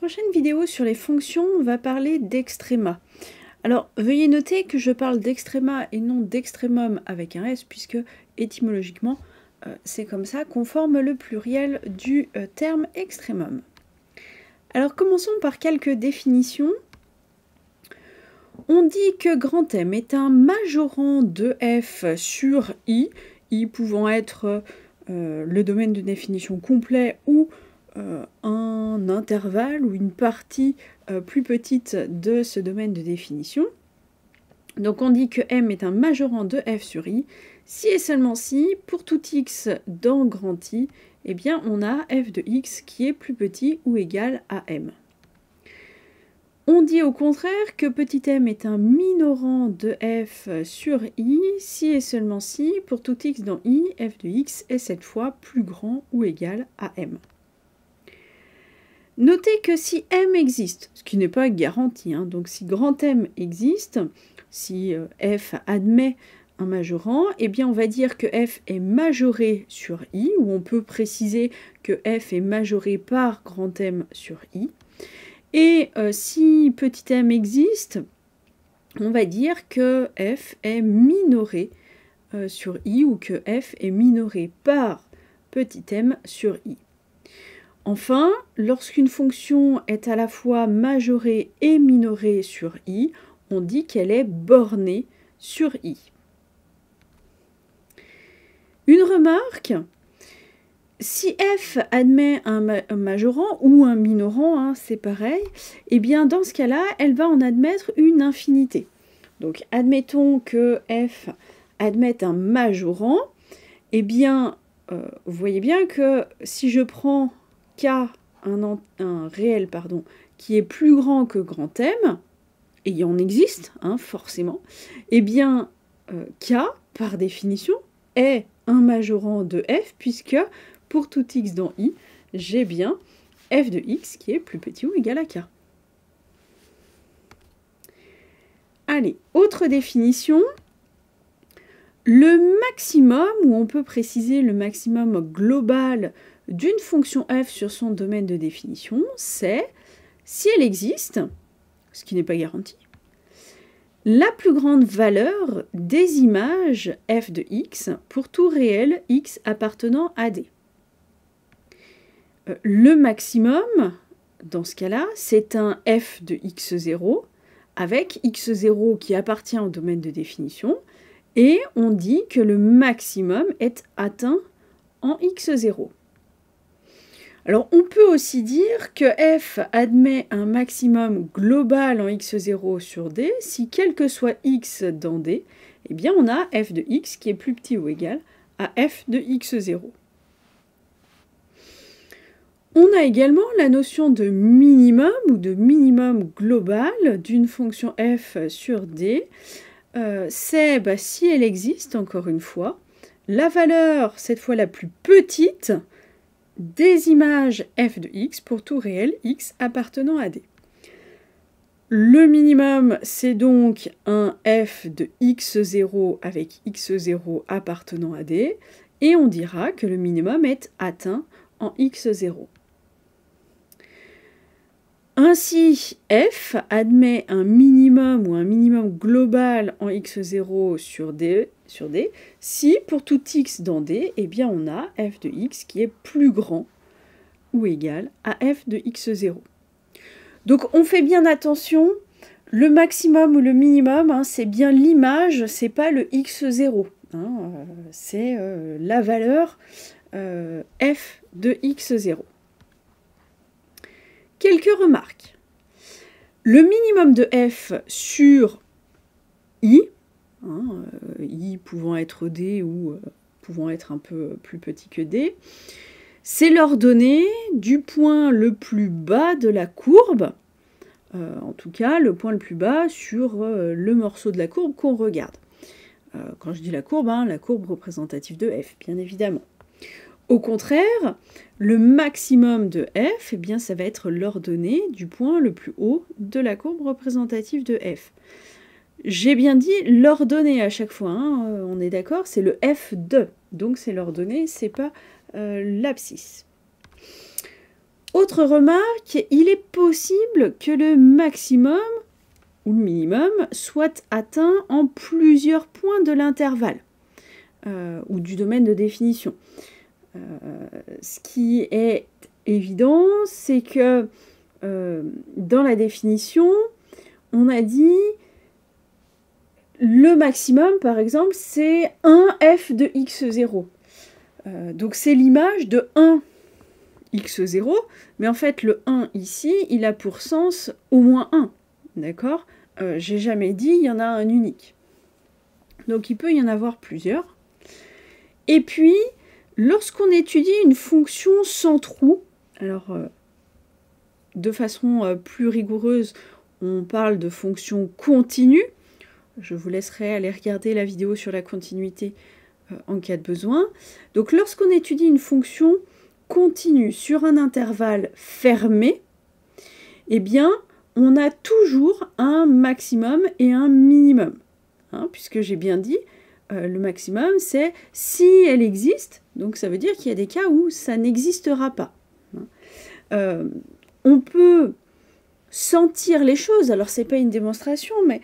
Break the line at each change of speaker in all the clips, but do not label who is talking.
Prochaine vidéo sur les fonctions, on va parler d'extréma. Alors, veuillez noter que je parle d'extréma et non d'extrémum avec un S, puisque étymologiquement, c'est comme ça qu'on forme le pluriel du terme extrémum. Alors, commençons par quelques définitions. On dit que grand M est un majorant de F sur I pouvant être le domaine de définition complet ou un intervalle ou une partie plus petite de ce domaine de définition. Donc on dit que M est un majorant de F sur I, si et seulement si, pour tout X dans grand I, eh bien on a F de X qui est plus petit ou égal à M. On dit au contraire que petit m est un minorant de f sur i, si et seulement si, pour tout x dans i, f de x est cette fois plus grand ou égal à m. Notez que si m existe, ce qui n'est pas garanti, donc si grand M existe, si f admet un majorant, eh bien on va dire que f est majoré sur i, ou on peut préciser que f est majoré par grand M sur i. Et si petit m existe, on va dire que f est minoré sur i ou que f est minoré par petit m sur i. Enfin, lorsqu'une fonction est à la fois majorée et minorée sur i, on dit qu'elle est bornée sur i. Une remarque. Si f admet un majorant ou un minorant, c'est pareil, et bien dans ce cas-là, elle va en admettre une infinité. Donc admettons que f admette un majorant, et bien vous voyez bien que si je prends k, un réel, qui est plus grand que grand M, et il en existe, forcément, et bien k, par définition, est un majorant de f, puisque pour tout x dans i, j'ai bien f de x qui est plus petit ou égal à k. Allez, autre définition. Le maximum, ou on peut préciser le maximum global d'une fonction f sur son domaine de définition, c'est, si elle existe, ce qui n'est pas garanti, la plus grande valeur des images f de x pour tout réel x appartenant à D. Le maximum, dans ce cas-là, c'est un f de x0 avec x0 qui appartient au domaine de définition et on dit que le maximum est atteint en x0. Alors on peut aussi dire que f admet un maximum global en x0 sur D si quel que soit x dans D, eh bien on a f de x qui est plus petit ou égal à f de x0. On a également la notion de minimum ou de minimum global d'une fonction f sur D. C'est, si elle existe, encore une fois, la valeur, cette fois la plus petite, des images f de x pour tout réel x appartenant à D. Le minimum, c'est donc un f de x0 avec x0 appartenant à D, et on dira que le minimum est atteint en x0. Ainsi, f admet un minimum ou un minimum global en x0 sur D, si pour tout x dans D, eh bien on a f de x qui est plus grand ou égal à f de x0. Donc on fait bien attention, le maximum ou le minimum, c'est bien l'image, c'est pas le x0. C'est la valeur f de x0. Quelques remarques. Le minimum de f sur i, i pouvant être D ou pouvant être un peu plus petit que D, c'est l'ordonnée du point le plus bas de la courbe, en tout cas le point le plus bas sur le morceau de la courbe qu'on regarde. Quand je dis la courbe représentative de f, bien évidemment. Au contraire, le maximum de f, ça va être l'ordonnée du point le plus haut de la courbe représentative de f. J'ai bien dit l'ordonnée à chaque fois, on est d'accord, c'est le f de, donc c'est l'ordonnée, c'est pas l'abscisse. Autre remarque, il est possible que le maximum ou le minimum soit atteint en plusieurs points de l'intervalle ou du domaine de définition. Ce qui est évident, c'est que dans la définition, on a dit le maximum, par exemple, c'est 1f de x0. Donc c'est l'image de 1x0, mais en fait le 1 ici, il a pour sens au moins 1. D'accord ? J'ai jamais dit il y en a un unique. Donc il peut y en avoir plusieurs. Et puis, lorsqu'on étudie une fonction sans trou, alors de façon plus rigoureuse, on parle de fonction continue. Je vous laisserai aller regarder la vidéo sur la continuité en cas de besoin. Donc lorsqu'on étudie une fonction continue sur un intervalle fermé, eh bien, on a toujours un maximum et un minimum. Hein, puisque j'ai bien dit, le maximum, c'est si elle existe, donc ça veut dire qu'il y a des cas où ça n'existera pas. On peut sentir les choses, alors c'est pas une démonstration, mais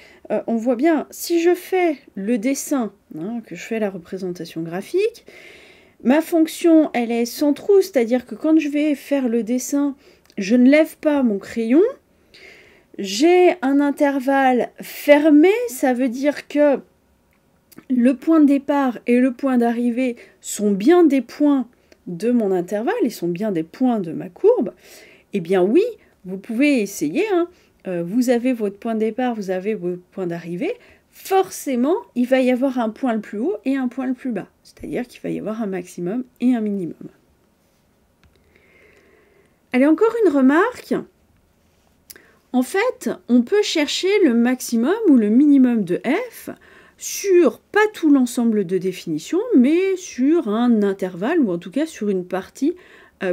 on voit bien, si je fais le dessin, hein, que je fais la représentation graphique, ma fonction, elle est sans trou, c'est-à-dire que quand je vais faire le dessin, je ne lève pas mon crayon, j'ai un intervalle fermé, ça veut dire que le point de départ et le point d'arrivée sont bien des points de mon intervalle, ils sont bien des points de ma courbe. Eh bien oui, vous pouvez essayer, hein. Vous avez votre point de départ, vous avez votre point d'arrivée, forcément, il va y avoir un point le plus haut et un point le plus bas. C'est-à-dire qu'il va y avoir un maximum et un minimum. Allez, encore une remarque. En fait, on peut chercher le maximum ou le minimum de f sur pas tout l'ensemble de définitions, mais sur un intervalle, ou en tout cas sur une partie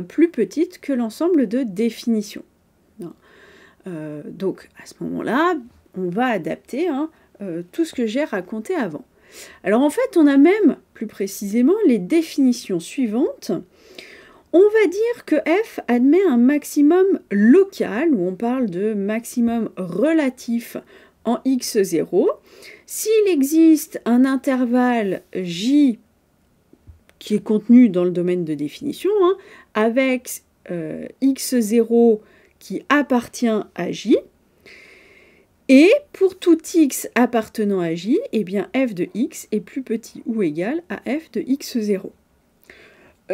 plus petite que l'ensemble de définitions. Donc, à ce moment-là, on va adapter tout ce que j'ai raconté avant. Alors, en fait, on a même, plus précisément, les définitions suivantes. On va dire que f admet un maximum local, où on parle de maximum relatif en x0. S'il existe un intervalle j qui est contenu dans le domaine de définition, hein, avec x0 qui appartient à j, et pour tout x appartenant à j, eh bien f de x est plus petit ou égal à f de x0.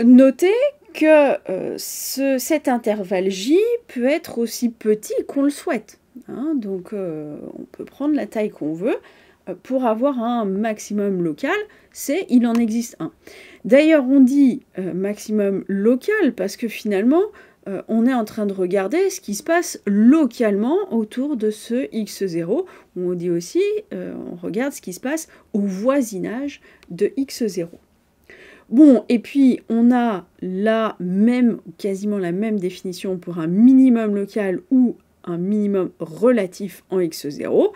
Notez que cet intervalle j peut être aussi petit qu'on le souhaite. Hein, donc on peut prendre la taille qu'on veut. Pour avoir un maximum local, il en existe un. D'ailleurs, on dit maximum local parce que finalement, on est en train de regarder ce qui se passe localement autour de ce x0. On dit aussi, on regarde ce qui se passe au voisinage de x0. Bon, et puis on a quasiment la même définition pour un minimum local ou un minimum relatif en x0.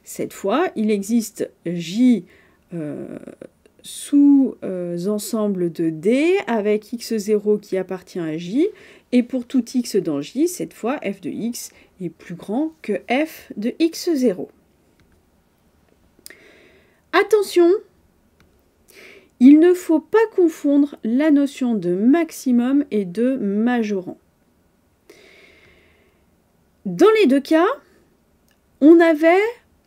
Cette fois, il existe j sous-ensemble de d avec x0 qui appartient à j, et pour tout x dans j, cette fois, f de x est plus grand que f de x0. Attention, il ne faut pas confondre la notion de maximum et de majorant. Dans les deux cas, on avait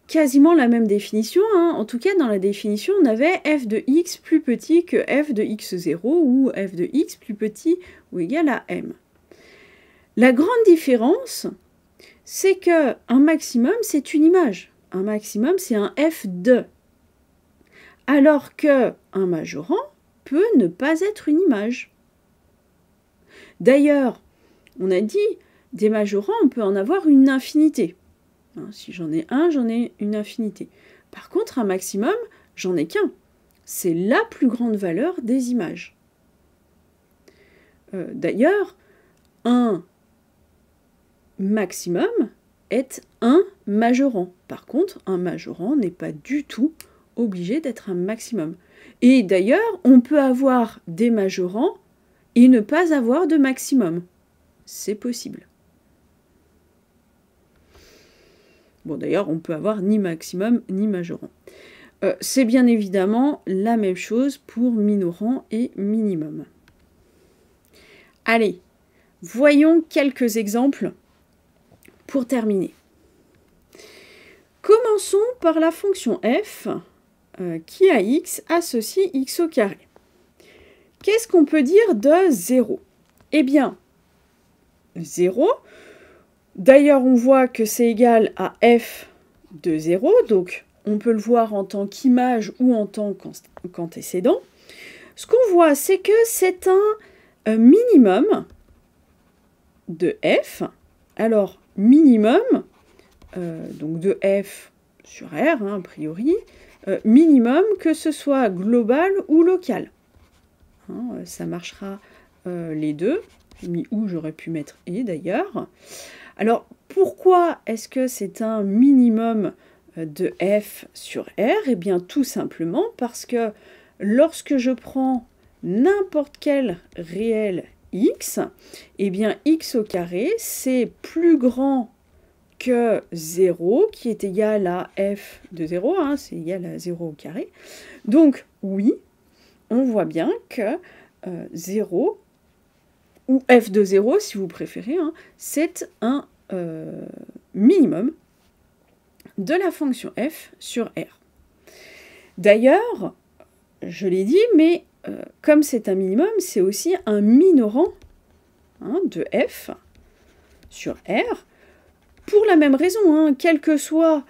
quasiment la même définition, hein. En tout cas dans la définition on avait f de x plus petit que f de x0 ou f de x plus petit ou égal à m. La grande différence, c'est que un maximum c'est une image, un maximum c'est un f de, alors que un majorant peut ne pas être une image. D'ailleurs, on a dit des majorants on peut en avoir une infinité. Si j'en ai un, j'en ai une infinité. Par contre, un maximum, j'en ai qu'un. C'est la plus grande valeur des images. D'ailleurs, un maximum est un majorant. Par contre, un majorant n'est pas du tout obligé d'être un maximum. Et d'ailleurs, on peut avoir des majorants et ne pas avoir de maximum. c'est possible. Bon, d'ailleurs, on peut avoir ni maximum ni majorant. C'est bien évidemment la même chose pour minorant et minimum. Allez, voyons quelques exemples pour terminer. Commençons par la fonction f qui à x associe x au carré. Qu'est-ce qu'on peut dire de 0? Eh bien, 0, d'ailleurs on voit que c'est égal à f de 0, donc on peut le voir en tant qu'image ou en tant qu'antécédent. Ce qu'on voit, c'est que c'est un minimum de f. Alors, minimum, donc de f sur R, a priori, minimum que ce soit global ou local. Ça marchera les deux. J'ai mis où, j'aurais pu mettre et d'ailleurs. Alors, pourquoi est-ce que c'est un minimum de f sur R? Eh bien, tout simplement parce que lorsque je prends n'importe quel réel x, eh bien, x au carré, c'est plus grand que 0, qui est égal à f de 0, c'est égal à 0 au carré. Donc, oui, on voit bien que 0, ou f de 0, si vous préférez, c'est un minimum de la fonction f sur R. D'ailleurs, je l'ai dit, mais comme c'est un minimum, c'est aussi un minorant de f sur R, pour la même raison, quel que soit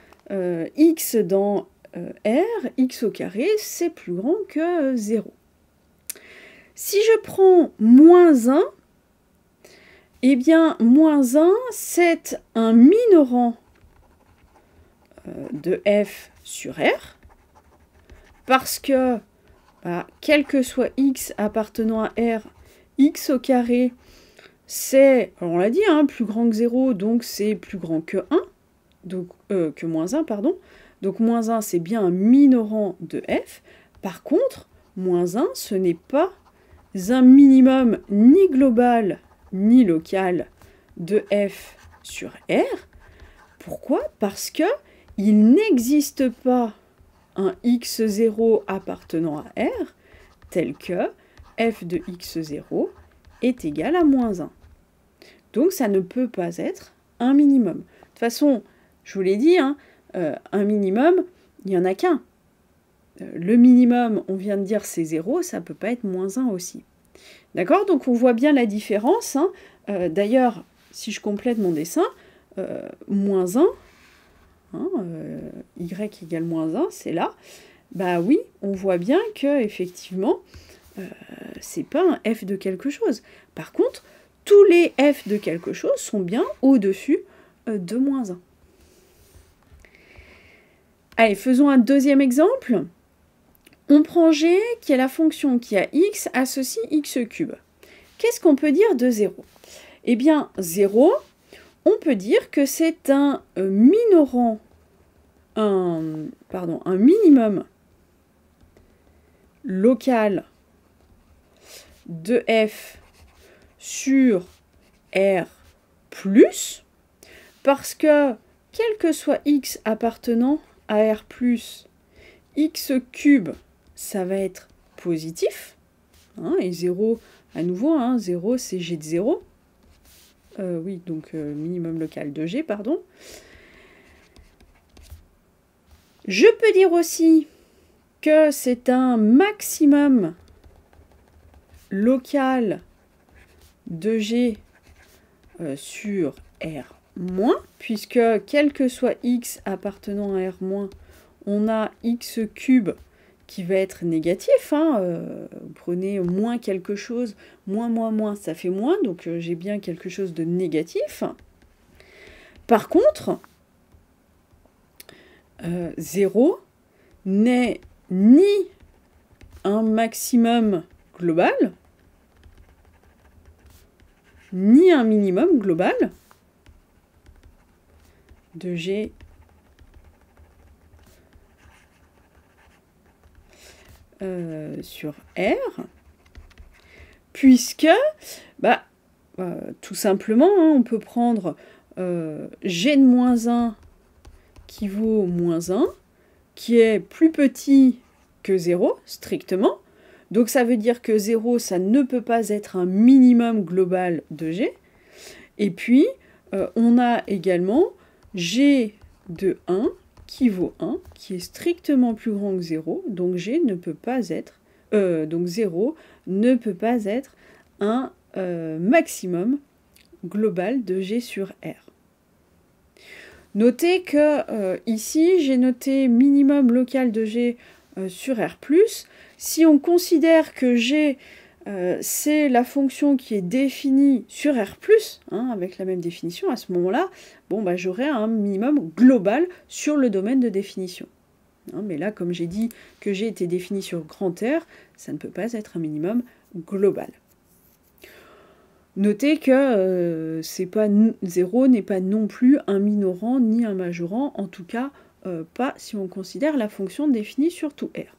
x dans R, x au carré, c'est plus grand que 0. Si je prends moins 1, eh bien, moins 1, c'est un minorant de f sur R, parce que, quel que soit x appartenant à R, x au carré, c'est, on l'a dit, plus grand que 0, donc c'est plus grand que 1, donc, que moins 1, pardon. Donc moins 1, c'est bien un minorant de f. Par contre, moins 1, ce n'est pas un minimum ni global ni local de f sur R. Pourquoi? Parce que il n'existe pas un x0 appartenant à R tel que f de x0 est égal à moins 1. Donc ça ne peut pas être un minimum. De toute façon, je vous l'ai dit, un minimum, il n'y en a qu'un. Le minimum, on vient de dire, c'est 0, ça ne peut pas être moins 1 aussi. D'accord? Donc on voit bien la différence. D'ailleurs, si je complète mon dessin, moins 1, y égale moins 1, c'est là. Bah oui, on voit bien que effectivement, c'est pas un f de quelque chose. Par contre, tous les f de quelque chose sont bien au-dessus de moins 1. Allez, faisons un deuxième exemple. On prend g, qui est la fonction qui a x, associe x cube. Qu'est-ce qu'on peut dire de 0? Eh bien, 0, on peut dire que c'est un minorant, un minimum local de f sur R plus, parce que, quel que soit x appartenant à R plus, x cube, ça va être positif, et 0, à nouveau, 0, c'est g de 0. Oui, donc minimum local de g, pardon. Je peux dire aussi que c'est un maximum local de g sur R-, puisque quel que soit x appartenant à R-, on a x cube qui va être négatif. Vous prenez moins quelque chose, moins, ça fait moins, donc j'ai bien quelque chose de négatif. Par contre, 0 n'est ni un maximum global, ni un minimum global de G sur R, puisque tout simplement, hein, on peut prendre g de moins 1 qui vaut moins 1, qui est plus petit que 0, strictement. Donc ça veut dire que 0, ça ne peut pas être un minimum global de g. Et puis, on a également g de 1 qui vaut 1, qui est strictement plus grand que 0, donc g ne peut pas être, donc 0 ne peut pas être un maximum global de g sur R. Notez que ici, j'ai noté minimum local de g sur R+. Si on considère que g, c'est la fonction qui est définie sur R+, hein, avec la même définition, à ce moment-là, bon, bah, j'aurai un minimum global sur le domaine de définition. Hein, mais là, comme j'ai dit que g était défini sur grand R, ça ne peut pas être un minimum global. Notez que 0 n'est pas non plus un minorant ni un majorant, en tout cas pas si on considère la fonction définie sur tout R.